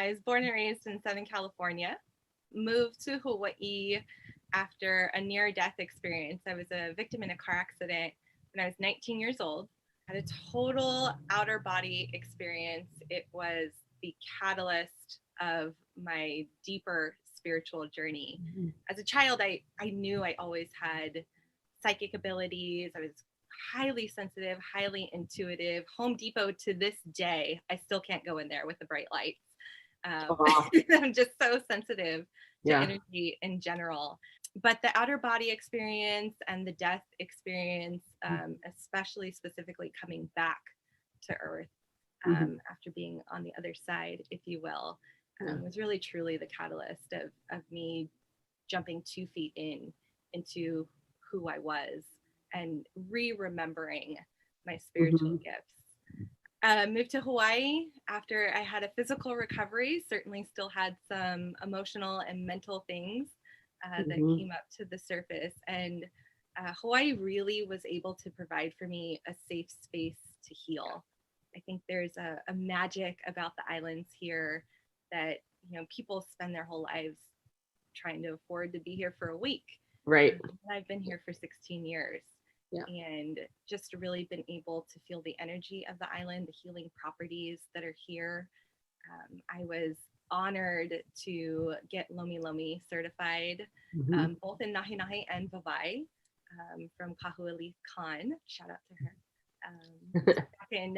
I was born and raised in Southern California, moved to Hawaii after a near-death experience. I was a victim in a car accident when I was 19 years old. Had a total outer body experience. It was the catalyst of my deeper spiritual journey. Mm-hmm. As a child, I knew I always had psychic abilities. I was highly sensitive, highly intuitive. Home Depot to this day, I still can't go in there with the bright lights. I'm just so sensitive to energy in general. But the outer body experience and the death experience, especially specifically coming back to Earth after being on the other side, if you will, was really truly the catalyst of me jumping 2 feet into who I was and re-remembering my spiritual gifts. Moved to Hawaii after I had a physical recovery, certainly still had some emotional and mental things that came up to the surface. And Hawaii really was able to provide for me a safe space to heal. I think there's a magic about the islands here that, people spend their whole lives trying to afford to be here for a week. Right. I've been here for 16 years. Yeah. And just really been able to feel the energy of the island, the healing properties that are here. I was honored to get Lomi Lomi certified, both in Nahi Nahi and Vavai, from Kahuali Khan. Shout out to her. Back in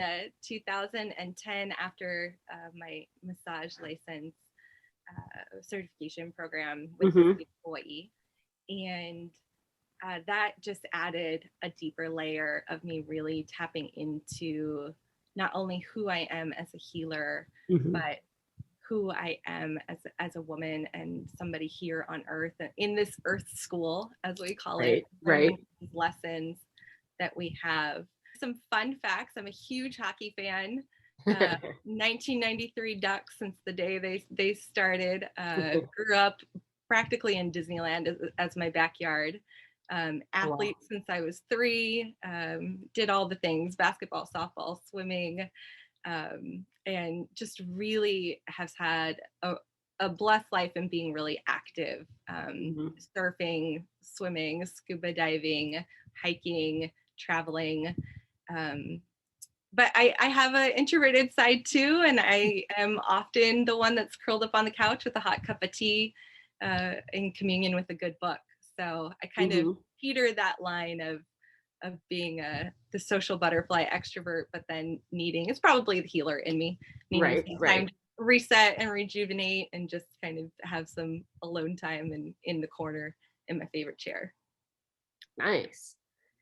2010, after my massage license certification program with Hawaii. And that just added a deeper layer of me really tapping into not only who I am as a healer, but who I am as a woman and somebody here on Earth, in this Earth school, as we call it, these lessons that we have. Some fun facts. I'm a huge hockey fan. 1993 Ducks since the day they started. Grew up practically in Disneyland as my backyard. Athlete since I was 3, did all the things, basketball, softball, swimming, and just really has had a blessed life in being really active, surfing, swimming, scuba diving, hiking, traveling. But I have an introverted side too, and I am often the one that's curled up on the couch with a hot cup of tea in communion with a good book. So I kind of peter that line of being the social butterfly extrovert, but then it's probably the healer in me, needing time to reset and rejuvenate and just kind of have some alone time in the corner in my favorite chair. Nice.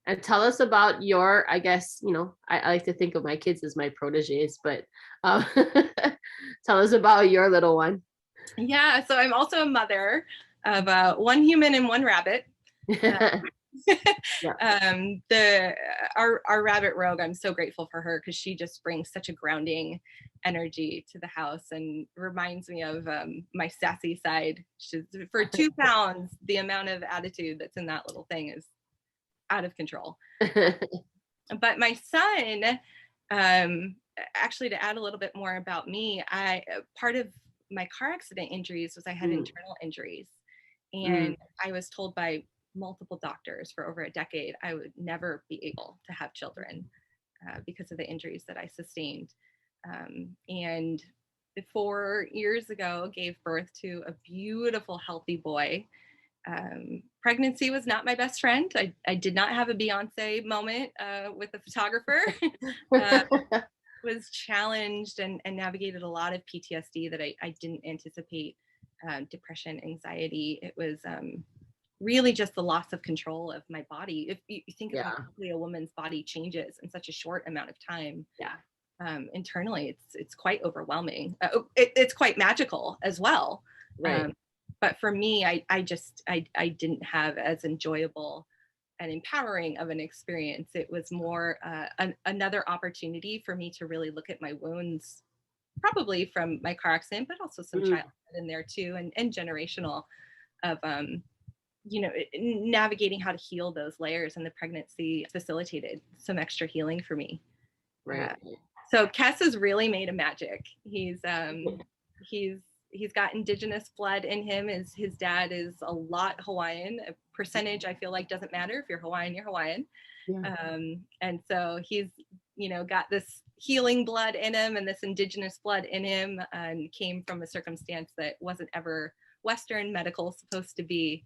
And tell us about your, I guess, I like to think of my kids as my proteges, but tell us about your little one. Yeah, so I'm also a mother of 1 human and 1 rabbit. Our rabbit Rogue, I'm so grateful for her because she just brings such a grounding energy to the house and reminds me of my sassy side. For 2 pounds, the amount of attitude that's in that little thing is out of control. But my son, actually, to add a little bit more about me, part of my car accident injuries was I had internal injuries, and I was told by multiple doctors for over a decade I would never be able to have children because of the injuries that I sustained. And 4 years ago, gave birth to a beautiful, healthy boy. Pregnancy was not my best friend. I did not have a Beyonce moment with a photographer. Was challenged and navigated a lot of PTSD that I didn't anticipate, depression, anxiety. It was really just the loss of control of my body. If you think of how quickly a woman's body changes in such a short amount of time, internally, it's quite overwhelming. It's quite magical as well. Right. But for me, I didn't have as enjoyable and empowering of an experience. It was more another opportunity for me to really look at my wounds, probably from my car accident, but also some childhood in there too, and generational of navigating how to heal those layers. And the pregnancy facilitated some extra healing for me. Right. So Kes has really made a magic. He's he's got indigenous blood in him. His dad is a lot Hawaiian. A percentage, I feel like, doesn't matter. If you're Hawaiian, you're Hawaiian. Yeah. And so he's, got this healing blood in him and this indigenous blood in him, and came from a circumstance that wasn't ever Western medical supposed to be.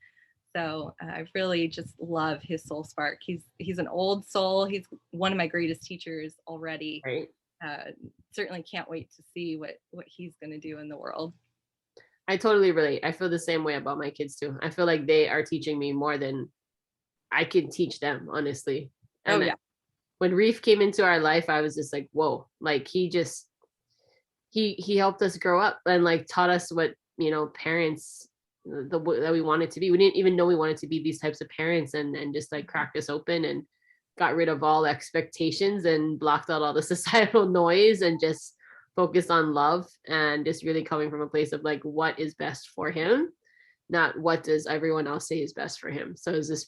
So I really just love his soul spark. He's an old soul. He's one of my greatest teachers already. Right. Certainly can't wait to see what he's going to do in the world. I totally relate. I feel the same way about my kids too. I feel like they are teaching me more than I can teach them, honestly. And oh yeah. When Reef came into our life, I was just like, whoa, like he helped us grow up and like taught us what, parents that we wanted to be. We didn't even know we wanted to be these types of parents, and just like cracked us open and got rid of all expectations and blocked out all the societal noise and just focused on love and just really coming from a place of like, what is best for him, not what does everyone else say is best for him. So it's this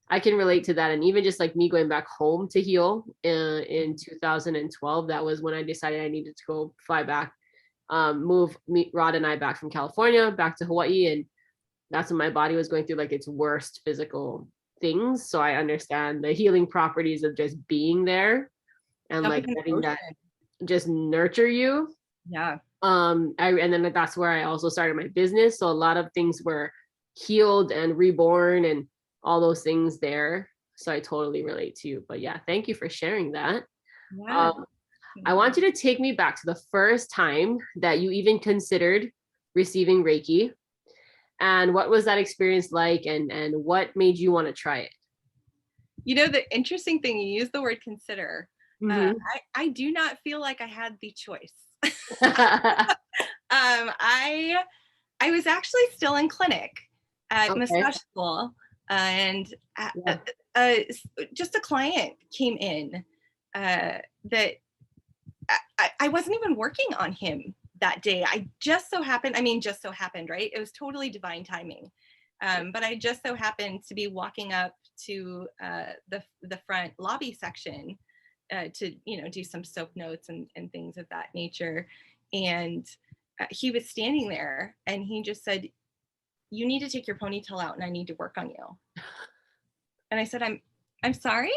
I can relate to that. And even just like me going back home to heal in 2012, that was when I decided I needed to go fly back, meet Rod and I back from California, back to Hawaii. And that's when my body was going through like its worst physical things. So I understand the healing properties of just being there and like letting that just nurture you. Yeah. And then that's where I also started my business. So a lot of things were healed and reborn and all those things there. So I totally relate to you. But yeah, thank you for sharing that. Yeah. I want you to take me back to the first time that you even considered receiving Reiki. And what was that experience like, and what made you want to try it? The interesting thing, you use the word consider. Mm-hmm. I do not feel like I had the choice. I was actually still in clinic at massage school, and just a client came in that I wasn't even working on him that day. Just so happened, right? It was totally divine timing. But I just so happened to be walking up to the front lobby section to do some soap notes and things of that nature. And he was standing there and he just said, "You need to take your ponytail out and I need to work on you." And I said, I'm sorry.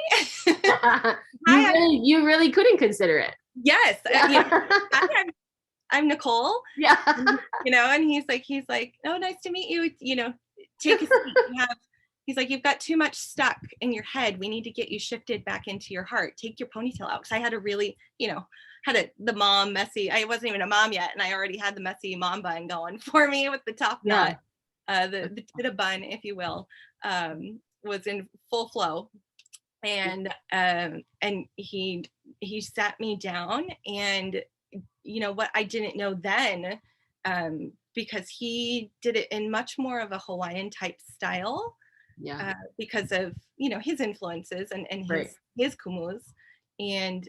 You really couldn't consider it. Yes. I'm Nicole. Yeah. And he's like, "Oh, nice to meet you. Take a seat. He's like, "You've got too much stuck in your head. We need to get you shifted back into your heart. Take your ponytail out." Because I had a really, the mom messy. I wasn't even a mom yet, and I already had the messy mom bun going for me with the top knot, the tita bun, if you will, was in full flow. And he sat me down, and what I didn't know then, because he did it in much more of a Hawaiian type style. Yeah. Because of his influences and his kumus, and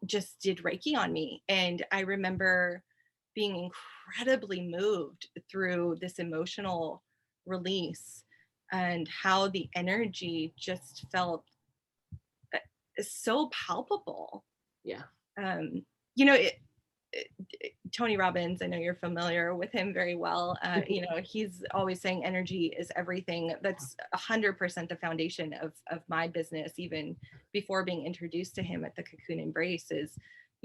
just did Reiki on me. And I remember being incredibly moved through this emotional release and how the energy just felt so palpable. Yeah. Tony Robbins, I know you're familiar with him very well. He's always saying energy is everything. That's 100% the foundation of my business, even before being introduced to him at the Cocoon Embrace. Is,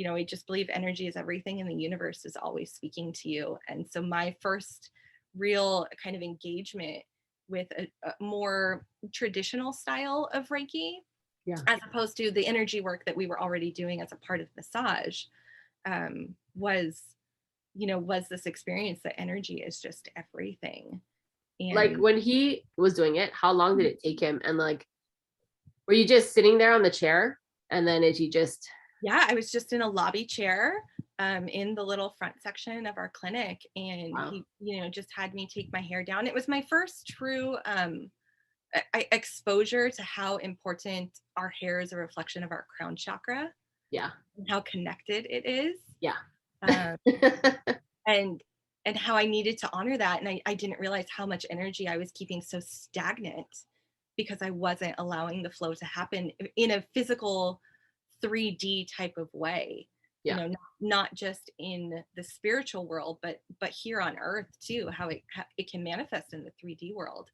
I just believe energy is everything, and the universe is always speaking to you. And so my first real kind of engagement with a more traditional style of Reiki, as opposed to the energy work that we were already doing as a part of massage, was this experience that energy is just everything. And like when he was doing it, how long did it take him? And like, were you just sitting there on the chair, and then did you just? Yeah, I was just in a lobby chair in the little front section of our clinic, and he just had me take my hair down. It was my first true exposure to how important our hair is a reflection of our crown chakra. Yeah. And how connected it is. Yeah. And how I needed to honor that. And I didn't realize how much energy I was keeping so stagnant because I wasn't allowing the flow to happen in a physical 3D type of way. Yeah. You know, not just in the spiritual world, but here on earth too, how it can manifest in the 3D world.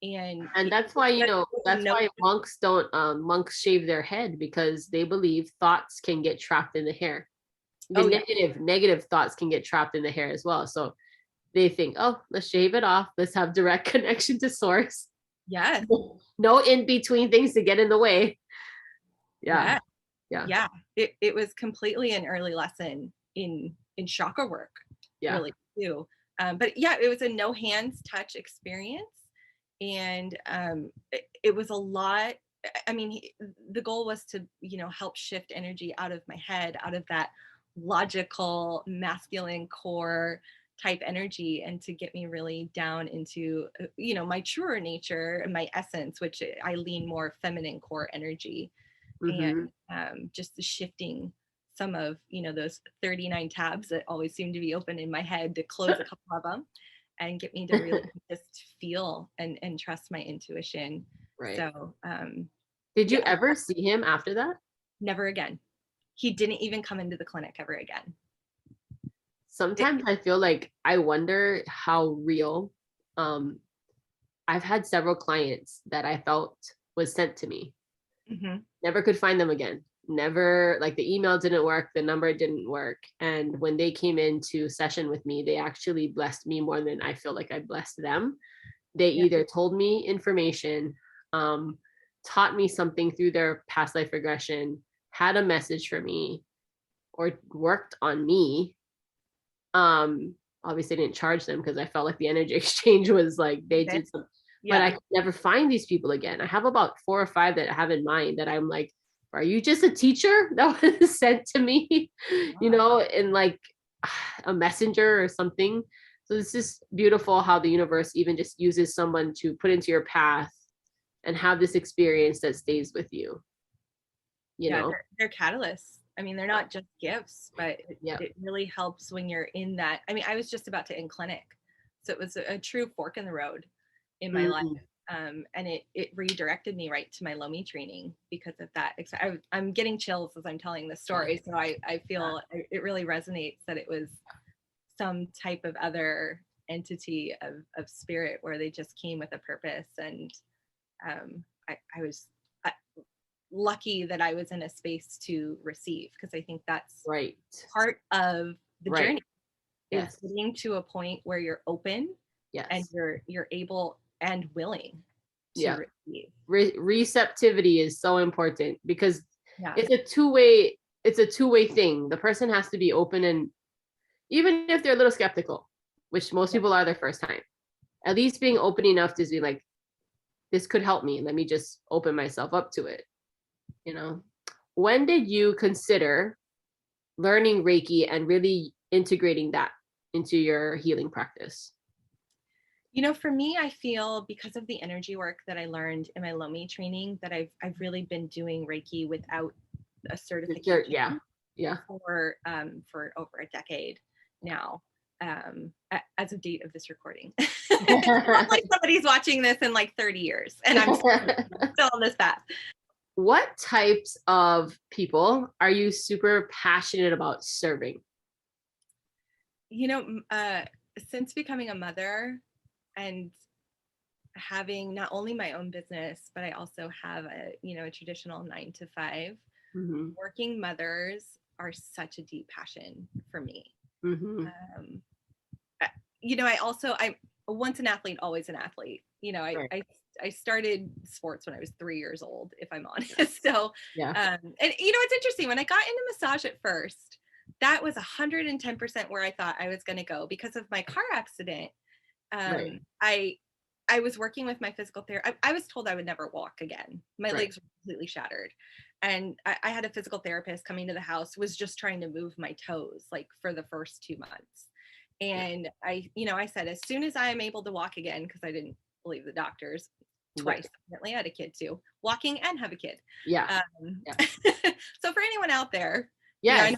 And that's why, that's why monks shave their head, because they believe thoughts can get trapped in the hair. Even negative thoughts can get trapped in the hair as well. So they think, oh, let's shave it off. Let's have direct connection to source. Yes. No in between things to get in the way. Yeah. It was completely an early lesson in chakra work, really too. But yeah, it was a no hands touch experience, and it was a lot. I mean, the goal was to, help shift energy out of my head, out of that logical masculine core type energy, and to get me really down into, my truer nature and my essence, which I lean more feminine core energy. And just the shifting some of, those 39 tabs that always seem to be open in my head, to close a couple of them and get me to really just feel and trust my intuition. Right. So did you ever see him after that? Never again. He didn't even come into the clinic ever again. Sometimes I feel like, I wonder how real. I've had several clients that I felt was sent to me. Never could find them again. Never, like, the email didn't work, the number didn't work. And when they came into session with me, they actually blessed me more than I feel like I blessed them. They either told me information, taught me something through their past life regression, had a message for me, or worked on me. Obviously I didn't charge them, because I felt like the energy exchange was like, they did something. But I could never find these people again. I have about 4 or 5 that I have in mind that I'm like, are you just a teacher that was sent to me, in like a messenger or something? So it's just beautiful how the universe even just uses someone to put into your path and have this experience that stays with you. They're catalysts. I mean, they're not just gifts, but it really helps when you're in that. I mean, I was just about to end clinic, so it was a true fork in the road in my life. And it redirected me right to my Lomi training because of that. I'm getting chills as I'm telling this story. So I feel it really resonates that it was some type of other entity of spirit where they just came with a purpose. And I was lucky that I was in a space to receive, because I think that's part of the journey is getting to a point where you're open and you're able and willing to receive. Receptivity is so important, because it's a two-way thing. The person has to be open, and even if they're a little skeptical, which most people are their first time, at least being open enough to be like, this could help me, let me just open myself up to it. When did you consider learning Reiki and really integrating that into your healing practice? For me, I feel because of the energy work that I learned in my Lomi training, that I've really been doing Reiki without a certification for over a decade now, as of date of this recording. Like somebody's watching this in like 30 years and I'm still on this path. What types of people are you super passionate about serving? Since becoming a mother and having not only my own business, but I also have a traditional 9 to 5, working mothers are such a deep passion for me. I'm once an athlete, always an athlete. I started sports when I was 3 years old, if I'm honest. So, and it's interesting, when I got into massage at first, that was 110% where I thought I was going to go because of my car accident. I was working with my physical therapist. I was told I would never walk again. My legs were completely shattered. And I had a physical therapist coming to the house, was just trying to move my toes, like, for the first 2 months. And I said, as soon as I am able to walk again, because I didn't believe the doctors twice. Apparently I had a kid too, walking and have a kid. So for anyone out there, I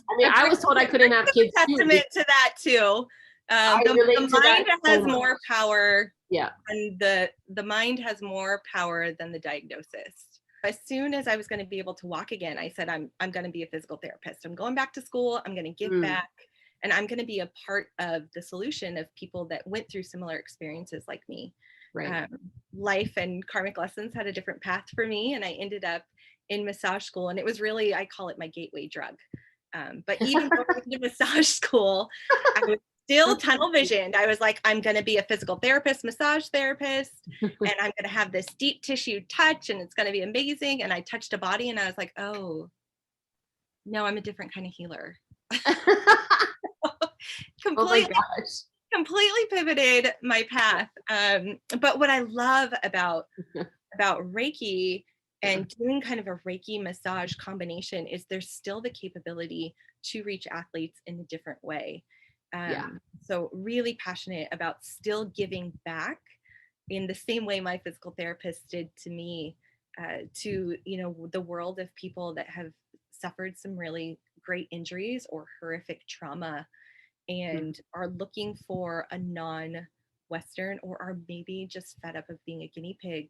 was told I couldn't have kids. Testament to that too. The mind has more power. And the mind has more power than the diagnosis. as soon as I was going to be able to walk again, I said, I'm going to be a physical therapist. I'm going back to school. I'm going to give back, and I'm going to be a part of the solution of people that went through similar experiences like me. Right. Life and karmic lessons had a different path for me, and I ended up in massage school, and it was really, I call it my gateway drug. But even going to massage school, I was still tunnel visioned. I was like, I'm going to be a physical therapist, massage therapist, and I'm going to have this deep tissue touch, and it's going to be amazing. And I touched a body, and I was like, oh, no, I'm a different kind of healer. Completely, completely pivoted my path. But what I love about Reiki and doing kind of a Reiki massage combination is there's still the capability to reach athletes in a different way. So really passionate about still giving back in the same way my physical therapist did to me, to, you know, the world of people that have suffered some really great injuries or horrific trauma and are looking for a non-Western, or are maybe just fed up of being a guinea pig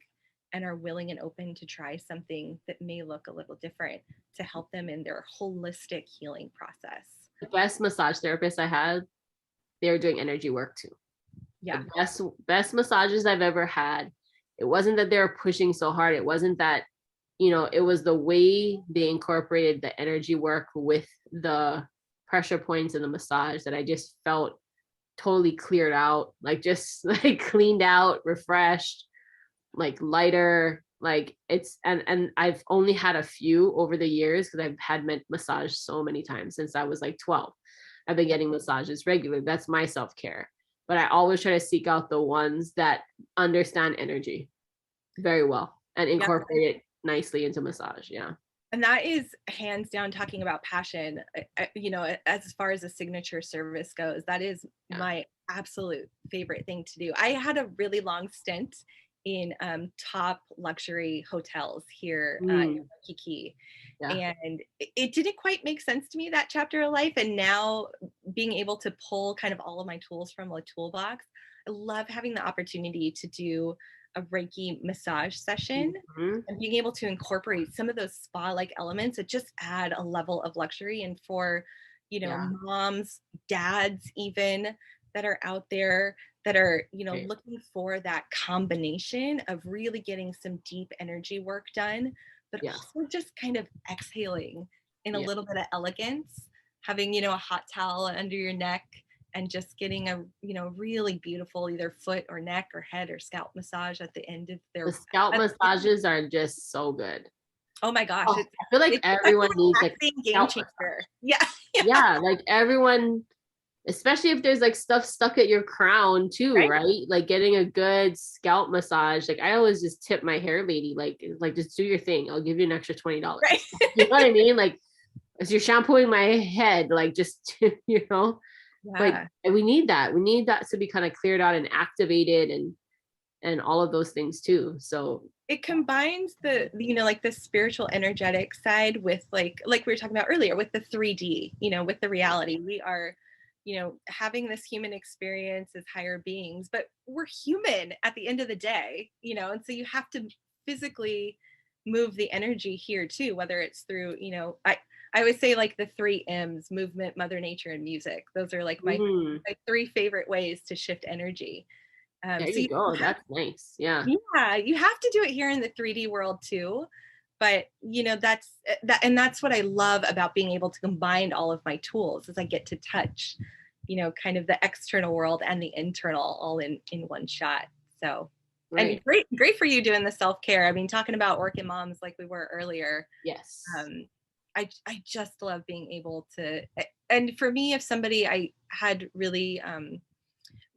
and are willing and open to try something that may look a little different to help them in their holistic healing process. The best massage therapist I had, they were doing energy work too. Yeah. The best massages I've ever had. It wasn't that they were pushing so hard. It wasn't that, you know, it was the way they incorporated the energy work with the pressure points in the massage that I just felt totally cleared out, like just like cleaned out, refreshed, like lighter. Like it's, and I've only had a few over the years because I've had massage so many times since I was like 12. I've been getting massages regularly. That's my self-care. But I always try to seek out the ones that understand energy very well and incorporate it nicely into massage. Yeah. And that is hands down talking about passion, you know, as far as a signature service goes, that is my absolute favorite thing to do. I had a really long stint in top luxury hotels here in Waikiki. And it didn't quite make sense to me, that chapter of life. And now being able to pull kind of all of my tools from a toolbox, I love having the opportunity to do a Reiki massage session and being able to incorporate some of those spa-like elements that just add a level of luxury. And for, you know, moms, dads, even that are out there that are, you know, looking for that combination of really getting some deep energy work done, but also just kind of exhaling in a little bit of elegance, having, you know, a hot towel under your neck and just getting a, you know, really beautiful either foot or neck or head or scalp massage at the end of their. The scalp massages are just so good. Oh my gosh. I feel like everyone needs like game changer. Yeah. Like everyone, especially if there's like stuff stuck at your crown too, right? Like getting a good scalp massage. Like I always just tip my hair lady, like just do your thing. I'll give you an extra $20. Right. You know what I mean? Like as you're shampooing my head, like just, you know, like we need that. We need that to be kind of cleared out and activated and all of those things too. So it combines the, you know, like the spiritual energetic side with like we were talking about earlier with the 3D, you know, with the reality. We are, you know, having this human experience as higher beings, but we're human at the end of the day, you know, and so you have to physically move the energy here too, whether it's through, you know, I always say like the 3 M's: movement, Mother Nature, and music. Those are like my 3 favorite ways to shift energy. There you go. That's nice. Yeah. Yeah, you have to do it here in the 3D world too. But you know, that's what I love about being able to combine all of my tools, is I get to touch, you know, kind of the external world and the internal all in one shot. So and great for you doing the self-care. I mean, talking about working moms like we were earlier. Yes. I just love being able to, and for me, if somebody, I had really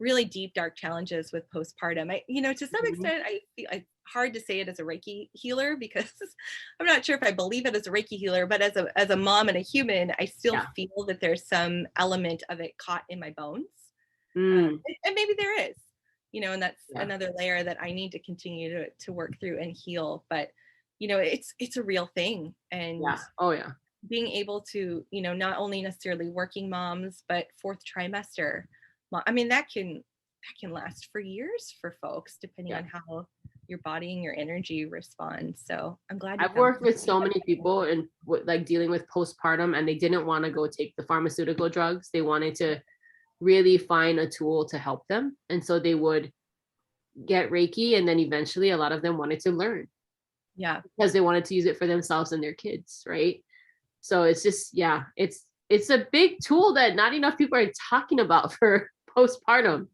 really deep, dark challenges with postpartum. I, you know, to some extent, I feel it's hard to say it as a Reiki healer because I'm not sure if I believe it as a Reiki healer, but as a mom and a human, I still feel that there's some element of it caught in my bones. And maybe there is, you know, and that's another layer that I need to continue to work through and heal. But, you know, it's a real thing. And being able to, you know, not only necessarily working moms, but 4th trimester, I mean, that can last for years for folks, depending on how your body and your energy respond. So I'm glad you I've found worked with so many people and like dealing with postpartum, and they didn't want to go take the pharmaceutical drugs. They wanted to really find a tool to help them. And so they would get Reiki, and then eventually a lot of them wanted to learn. Yeah. Because they wanted to use it for themselves and their kids, right? So it's just, yeah, it's a big tool that not enough people are talking about for postpartum.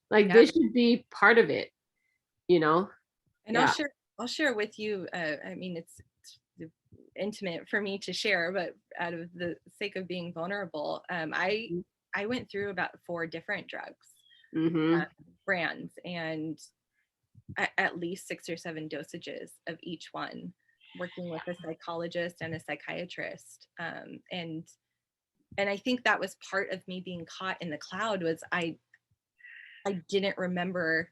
Like this should be part of it, you know? And yeah. I'll share with you. I mean, it's intimate for me to share, but out of the sake of being vulnerable, I went through about 4 different drugs, brands, and at least 6 or 7 dosages of each one, working with a psychologist and a psychiatrist. And I think that was part of me being caught in the cloud, was I didn't remember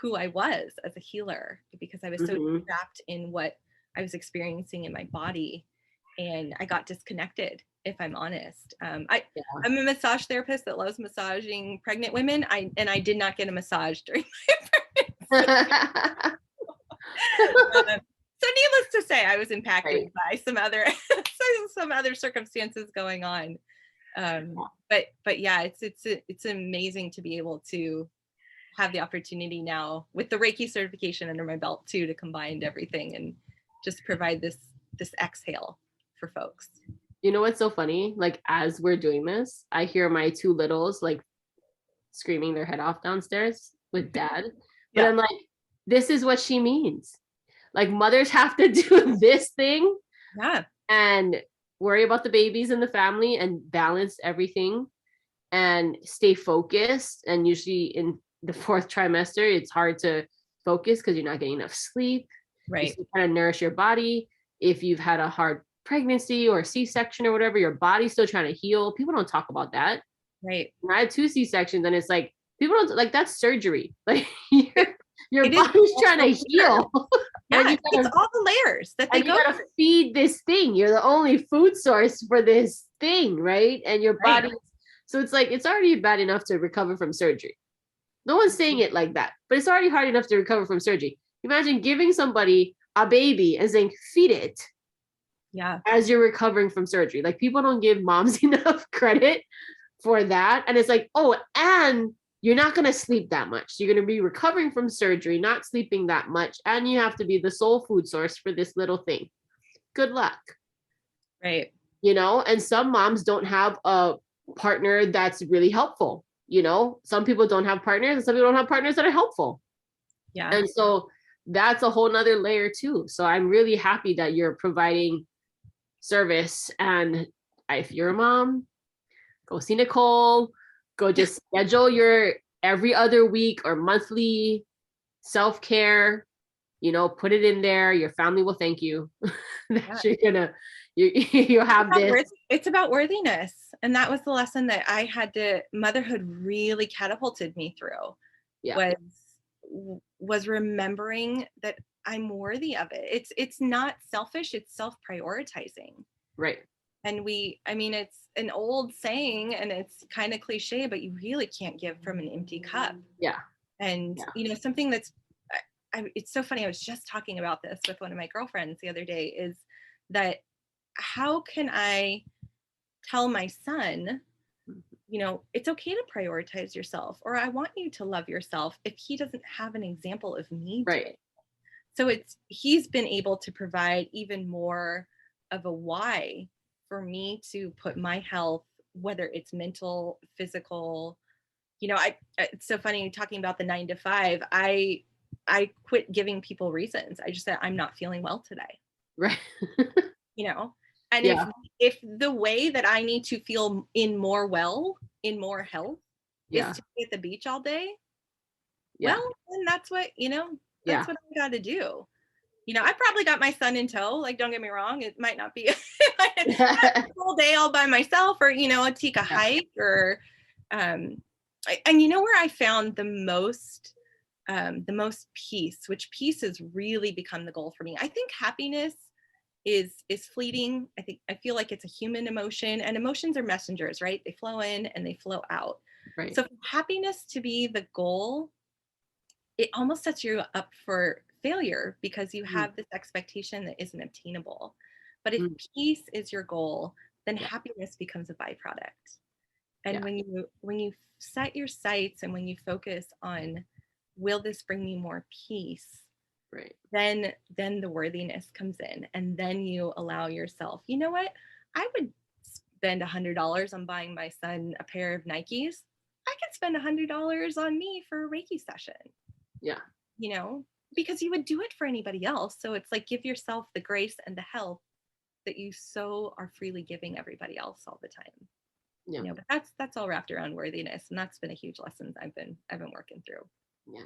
who I was as a healer, because I was so trapped in what I was experiencing in my body, and I got disconnected, if I'm honest. I'm a massage therapist that loves massaging pregnant women. I did not get a massage during my pregnancy. So needless to say, I was impacted by some other circumstances going on. But yeah, it's amazing to be able to have the opportunity now with the Reiki certification under my belt too, to combine everything and just provide this exhale for folks. You know what's so funny? Like, as we're doing this, I hear my 2 littles like screaming their head off downstairs with dad. But I'm like, this is what she means. Like, mothers have to do this thing and worry about the babies and the family and balance everything and stay focused. And usually in the 4th trimester, it's hard to focus because you're not getting enough sleep. Right. You kind of nourish your body. If you've had a hard pregnancy or C-section or whatever, your body's still trying to heal. People don't talk about that. Right. When I had 2 C-sections, and it's like, people don't, like, that's surgery. Like, your body's trying to heal. Yeah, it's all the layers that they go through. You gotta feed this thing. You're the only food source for this thing, right? And your body. So it's like, it's already bad enough to recover from surgery. No one's saying it like that, but it's already hard enough to recover from surgery. Imagine giving somebody a baby and saying, feed it. Yeah. As you're recovering from surgery. Like, people don't give moms enough credit for that. And it's like, oh, and you're not going to sleep that much. You're going to be recovering from surgery, not sleeping that much. And you have to be the sole food source for this little thing. Good luck. Right. You know, and some moms don't have a partner that's really helpful. You know, some people don't have partners, and some people don't have partners that are helpful. Yeah. And so that's a whole nother layer too. So I'm really happy that you're providing service. And if you're a mom, go see Nicole. Go just schedule your every other week or monthly self-care, you know, put it in there. Your family will thank you that you'll have this. It's about worthiness. And that was the lesson that I had motherhood really catapulted me through. Was remembering that I'm worthy of it. It's not selfish, it's self-prioritizing. Right. And it's an old saying, and it's kind of cliche, but you really can't give from an empty cup. Yeah. And, you know, something that's, it's so funny. I was just talking about this with one of my girlfriends the other day, is that how can I tell my son, you know, it's okay to prioritize yourself, or I want you to love yourself, if he doesn't have an example of me doing it. So he's been able to provide even more of a why for me to put my health, whether it's mental, physical, you know, it's so funny talking about the 9 to 5. I quit giving people reasons. I just said, I'm not feeling well today. Right. You know, and if the way that I need to feel in more health is to be at the beach all day, well, then that's what, you know, that's what I got to do. You know, I probably got my son in tow. Like, don't get me wrong. It might not be a whole day all by myself, or, you know, take a hike, or, and you know where I found the most peace, which peace has really become the goal for me. I think happiness is fleeting. I feel like it's a human emotion, and emotions are messengers, right? They flow in and they flow out. Right. So for happiness to be the goal, it almost sets you up for failure because you have this expectation that isn't obtainable. But if peace is your goal, then happiness becomes a byproduct. And when you set your sights and when you focus on, will this bring me more peace? Right. Then the worthiness comes in, and then you allow yourself, you know what? I would spend $100 on buying my son a pair of Nikes. I could spend $100 on me for a Reiki session. Yeah. You know, because you would do it for anybody else. So it's like, give yourself the grace and the help that you so are freely giving everybody else all the time. Yeah. You know, but that's all wrapped around worthiness, and that's been a huge lesson I've been working through. Yeah.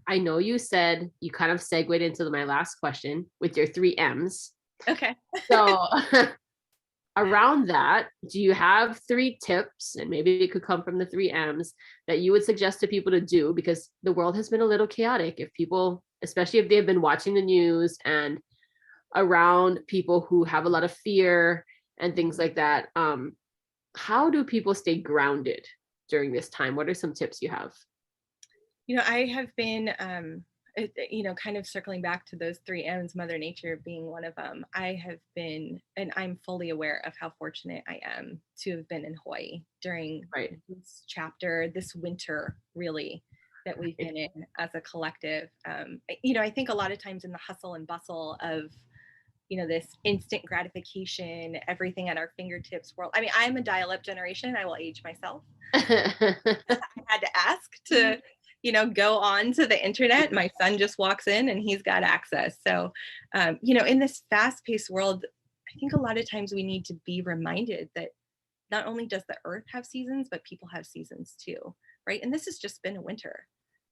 I know you said you kind of segued into my last question with your 3 M's. Okay. So around that, do you have 3 tips, and maybe it could come from the 3 M's, that you would suggest to people to do? Because the world has been a little chaotic. If people, especially if they've been watching the news and around people who have a lot of fear and things like that, how do people stay grounded during this time? What are some tips you have? You know, I have been, you know, kind of circling back to those 3 M's, Mother Nature being one of them. I have been, and I'm fully aware of how fortunate I am to have been in Hawaii during this chapter, this winter, really, that we've been in as a collective. You know, I think a lot of times in the hustle and bustle of, you know, this instant gratification, everything at our fingertips world. I mean, I'm a dial-up generation. I will age myself. I had to ask to, you know, go on to the internet. My son just walks in and he's got access. So, you know, in this fast-paced world, I think a lot of times we need to be reminded that not only does the earth have seasons, but people have seasons too, right? And this has just been a winter.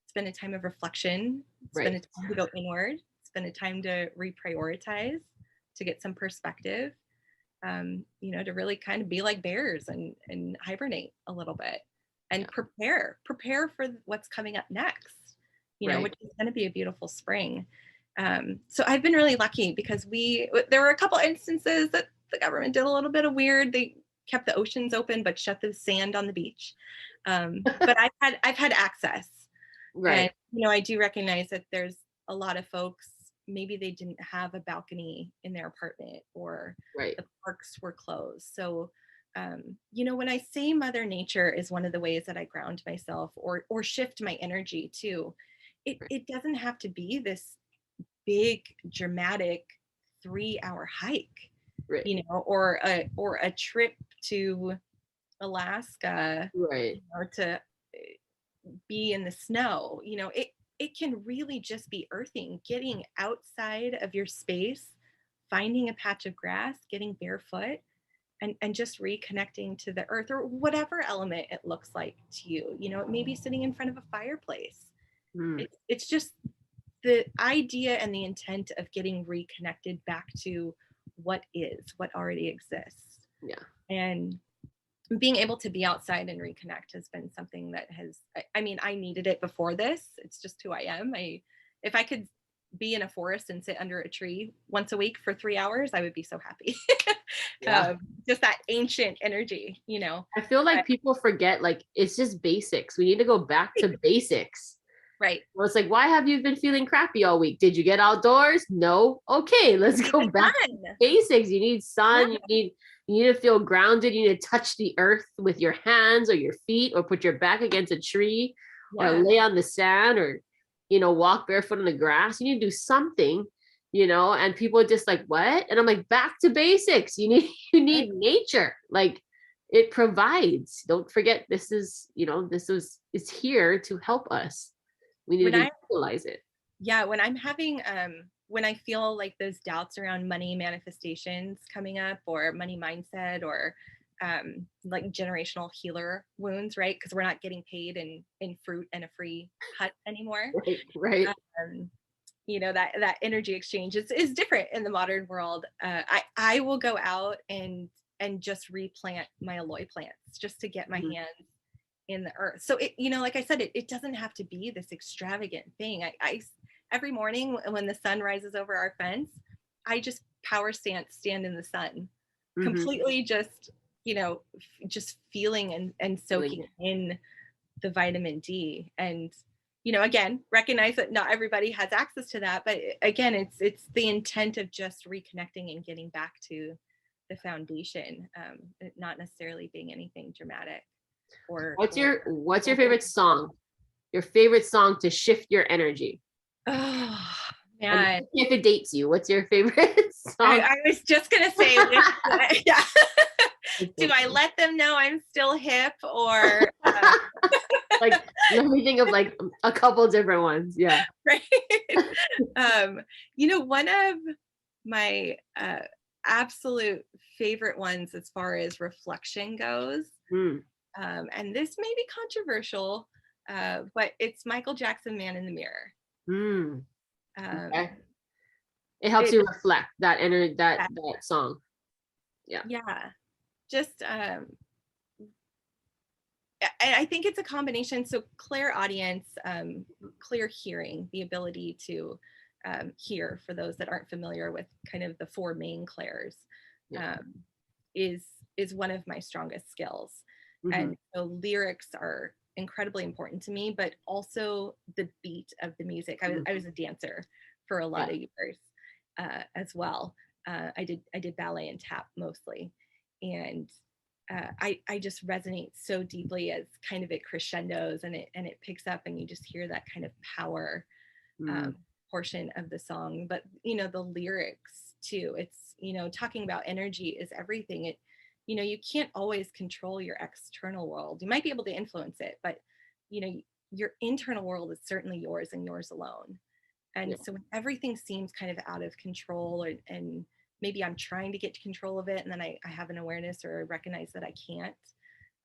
It's been a time of reflection. It's been a time to go inward. It's been a time to reprioritize, to get some perspective, you know, to really kind of be like bears and hibernate a little bit and prepare for what's coming up next, you know, which is going to be a beautiful spring. So I've been really lucky because there were a couple instances that the government did a little bit of weird. They kept the oceans open, but shut the sand on the beach. But I've had access. And, you know, I do recognize that there's a lot of folks, maybe they didn't have a balcony in their apartment, or the parks were closed. So, you know, when I say Mother Nature is one of the ways that I ground myself or shift my energy too, it doesn't have to be this big, dramatic 3-hour hike, you know, or a trip to Alaska, you know, to be in the snow. You know, it can really just be earthing, getting outside of your space, finding a patch of grass, getting barefoot, and just reconnecting to the earth, or whatever element it looks like to you. You know, it may be sitting in front of a fireplace. It's just the idea and the intent of getting reconnected back to what already exists. Yeah. And being able to be outside and reconnect has been something that I mean, I needed it before this. It's just who I am. If I could be in a forest and sit under a tree once a week for 3 hours, I would be so happy. Just that ancient energy, you know. I feel like people forget, like, it's just basics. We need to go back to basics. Right. Well, it's like, why have you been feeling crappy all week? Did you get outdoors? No. Okay, let's go back to basics. You need sun. You need to feel grounded. You need to touch the earth with your hands or your feet, or put your back against a tree, or lay on the sand, or, you know, walk barefoot on the grass. You need to do something, you know. And people are just like, what? And I'm like, back to basics. You need nature. Like, it provides. Don't forget, this is, you know, it's here to help us. We need to utilize it. Yeah, when I'm having when I feel like those doubts around money manifestations coming up, or money mindset, or like generational healer wounds, right? Because we're not getting paid in fruit and a free hut anymore. Right. You know, that energy exchange is different in the modern world. I will go out and just replant my aloe plants just to get my hands in the earth. So it, you know, like I said, it doesn't have to be this extravagant thing. I every morning when the sun rises over our fence, I just stand in the sun, completely just, you know, just feeling and soaking in the vitamin D. And again, recognize that not everybody has access to that, but again, it's the intent of just reconnecting and getting back to the foundation, not necessarily being anything dramatic. What's your favorite song? Your favorite song to shift your energy? Oh And man, if it dates you, what's your favorite song? I was just gonna say, yeah. Do I let them know I'm still hip, or like, let me think of like a couple different ones. Yeah. right? One of my absolute favorite ones as far as reflection goes, and this may be controversial, but it's Michael Jackson, Man in the Mirror. Okay. It helps you reflect that energy, that song. Yeah. Yeah. Just I think it's a combination. So clairaudience, clear hearing, the ability to hear, for those that aren't familiar with kind of the four main clairs, is one of my strongest skills. And so lyrics are incredibly important to me, but also the beat of the music. I was a dancer for a lot of years as well. I did ballet and tap mostly, and I just resonate so deeply as kind of it crescendos and it picks up, and you just hear that kind of power portion of the song. But the lyrics too, it's talking about energy is everything. You can't always control your external world. You might be able to influence it, but your internal world is certainly yours and yours alone. And so when everything seems kind of out of control, and maybe I'm trying to get control of it, and then I have an awareness or recognize that I can't,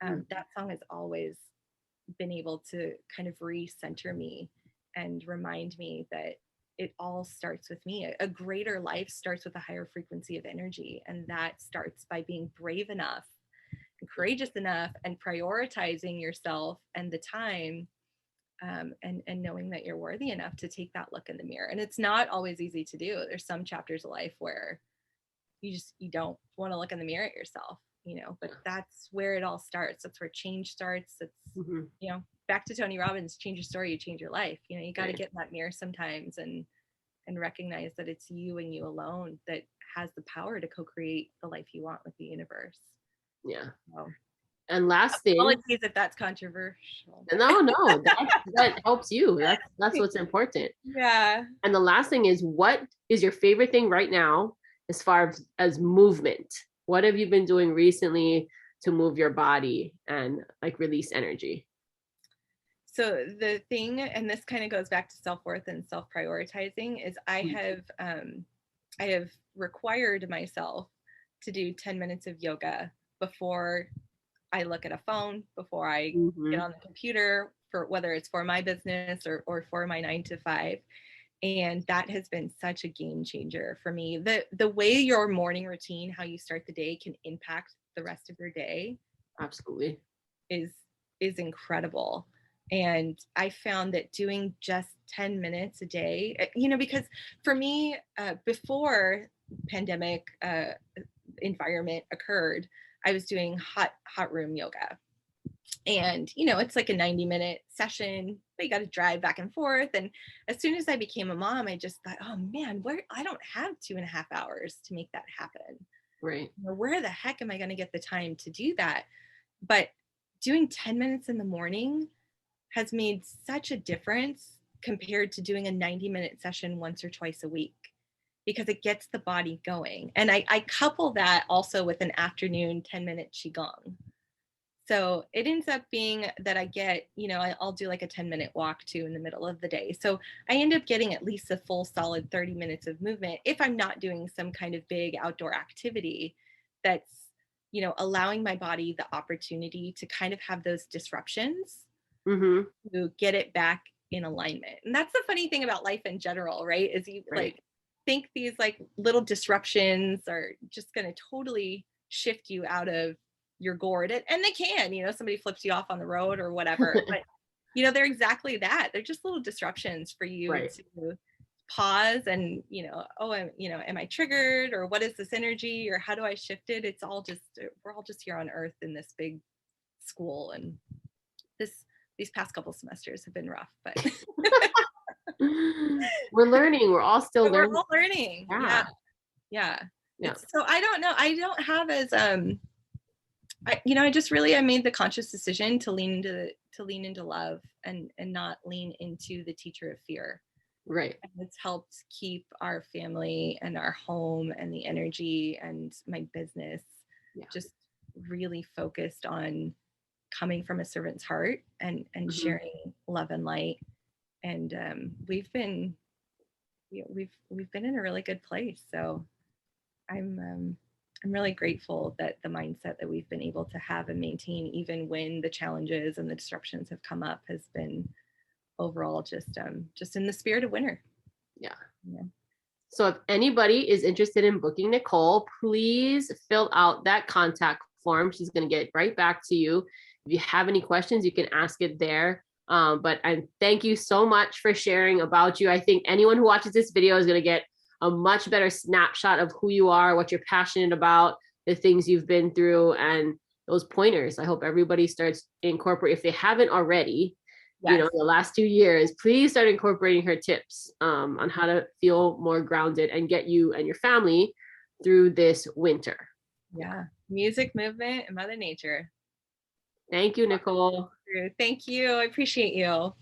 that song has always been able to kind of recenter me and remind me that it all starts with me. A greater life starts with a higher frequency of energy. And that starts by being brave enough and courageous enough and prioritizing yourself and the time, and knowing that you're worthy enough to take that look in the mirror. And it's not always easy to do. There's some chapters of life where you don't want to look in the mirror at yourself, but that's where it all starts. That's where change starts. It's, back to Tony Robbins, change your story, you change your life. You got to get in that mirror sometimes and recognize that it's you and you alone that has the power to co-create the life you want with the universe. Yeah. So, and last thing, apologies if that's controversial. No, that helps you. That's what's important. Yeah. And the last thing is, what is your favorite thing right now as far as movement? What have you been doing recently to move your body and like release energy? So the thing, and this kind of goes back to self-worth and self-prioritizing, is I have required myself to do 10 minutes of yoga before I look at a phone, before I get on the computer, for whether it's for my business or for my 9 to 5. And that has been such a game changer for me. The way your morning routine, how you start the day, can impact the rest of your day. Absolutely. Is incredible. And I found that doing just 10 minutes a day, because for me, before pandemic environment occurred, I was doing hot room yoga. And, it's like a 90-minute session, but you got to drive back and forth. And as soon as I became a mom, I just thought, oh man, I don't have 2.5 hours to make that happen. Right. Where the heck am I going to get the time to do that? But doing 10 minutes in the morning has made such a difference compared to doing a 90-minute session once or twice a week, because it gets the body going. And I couple that also with an afternoon 10-minute Qigong. So it ends up being that I get, I'll do like a 10-minute walk too in the middle of the day. So I end up getting at least a full solid 30 minutes of movement if I'm not doing some kind of big outdoor activity that's, allowing my body the opportunity to kind of have those disruptions to get it back in alignment. And that's the funny thing about life in general, right? Is you like think these like little disruptions are just going to totally shift you out of your gourd, and they can, somebody flips you off on the road or whatever, but they're exactly that. They're just little disruptions for you to pause and, am I triggered, or what is this energy, or how do I shift it? It's all just, we're all just here on earth in this big school, and this these past couple semesters have been rough, but we're learning. We're all still learning. We're all learning. Yeah. It's, so I don't know. I don't have as I made the conscious decision to lean into love and not lean into the teacher of fear. Right. And it's helped keep our family and our home and the energy and my business just really focused on coming from a servant's heart and sharing love and light. And we've been in a really good place. So I'm really grateful that the mindset that we've been able to have and maintain, even when the challenges and the disruptions have come up, has been overall just in the spirit of winter. Yeah. So if anybody is interested in booking Nicole, please fill out that contact form. She's going to get right back to you. If you have any questions, you can ask it there. But thank you so much for sharing about you. I think anyone who watches this video is going to get a much better snapshot of who you are, what you're passionate about, the things you've been through, and those pointers. I hope everybody starts incorporating, if they haven't already, the last 2 years, please start incorporating her tips on how to feel more grounded and get you and your family through this winter. Yeah. Music, movement, and Mother Nature. Thank you, Nicole. Thank you. I appreciate you.